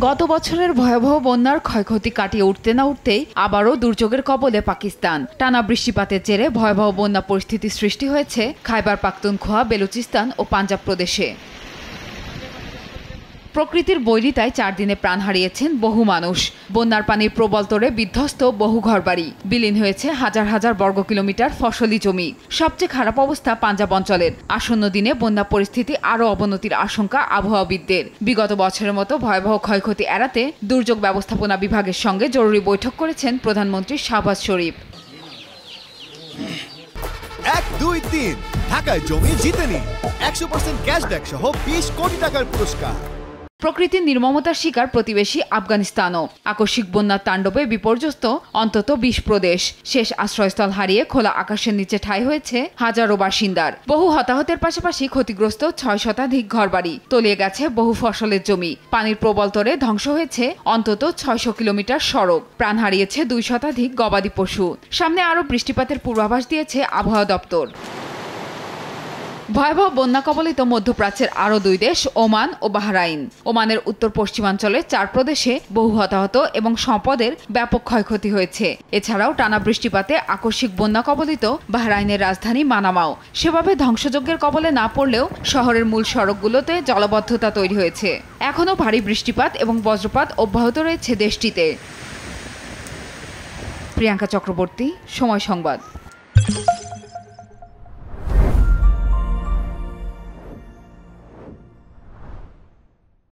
গত বছরের ভয়াবহ বন্যার ক্ষয়ক্ষতি কাটিয়ে উঠতে না উঠতেই আবারও দুর্যোগের কবলে পাকিস্তান। টানা বৃষ্টিপাতের জেরে ভয়াবহ বন্যা পরিস্থিতি সৃষ্টি হয়েছে খাইবার পাখতুনখোয়া, বেলুচিস্তান ও পাঞ্জাব প্রদেশে। প্রকৃতির বৈরিতায় 4 দিনে প্রাণ হারিয়েছেন বহু মানুষ। বন্যার পানির প্রবল তোড়ে বিধ্বস্ত বহু ঘরবাড়ি, বিলীন হয়েছে হাজার হাজার বর্গ কিলোমিটার ফসলি জমি। সবচেয়ে খারাপ অবস্থা পাঞ্জাব অঞ্চলের। আসন্ন দিনে বন্যা পরিস্থিতি আরও অবনতির আশঙ্কা আবহাওয়াবিদদের। বিগত বছরের মতো ভয়াবহ ক্ষয়ক্ষতি এড়াতে দুর্যোগ ব্যবস্থাপনা বিভাগের সঙ্গে জরুরি বৈঠক করেছেন প্রধানমন্ত্রী শাহবাজ শরীফ। 1, 2, 3 ঢাকায় জমি জিতে নিন 100% ক্যাশব্যাক সহ 20 কোটি টাকার পুরস্কার। প্রকৃতির নির্মমতার শিকার প্রতিবেশী আফগানিস্তানও। আকস্মিক বন্যার তাণ্ডবে বিপর্যস্ত অন্তত 20 প্রদেশ। শেষ আশ্রয়স্থল হারিয়ে খোলা আকাশের নিচে ঠাঁই হয়েছে হাজারো বাসিন্দার। বহু হতাহতের পাশাপাশি ক্ষতিগ্রস্ত 6 শতাধিক ঘরবাড়ি, তলিয়ে গেছে বহু ফসলের জমি। পানির প্রবল তোড়ে ধ্বংস হয়েছে অন্তত 600 কিলোমিটার সড়ক। প্রাণ হারিয়েছে 2 শতাধিক গবাদি পশু। সামনে আরও বৃষ্টিপাতের পূর্বাভাস দিয়েছে আবহাওয়া দপ্তর। ভয়াবহ বন্যা কবলিত মধ্যপ্রাচ্যের আরও 2 দেশ ওমান ও বাহরাইন। ওমানের উত্তর পশ্চিমাঞ্চলের 4 প্রদেশে বহু হতাহত এবং সম্পদের ব্যাপক ক্ষয়ক্ষতি হয়েছে। এছাড়াও টানা বৃষ্টিপাতে আকস্মিক বন্যা কবলিত বাহরাইনের রাজধানী মানামাও সেভাবে ধ্বংসযজ্ঞের কবলে না পড়লেও শহরের মূল সড়কগুলোতে জলাবদ্ধতা তৈরি হয়েছে। এখনও ভারী বৃষ্টিপাত এবং বজ্রপাত অব্যাহত রয়েছে দেশটিতে। প্রিয়াঙ্কা চক্রবর্তী, সময় সংবাদ।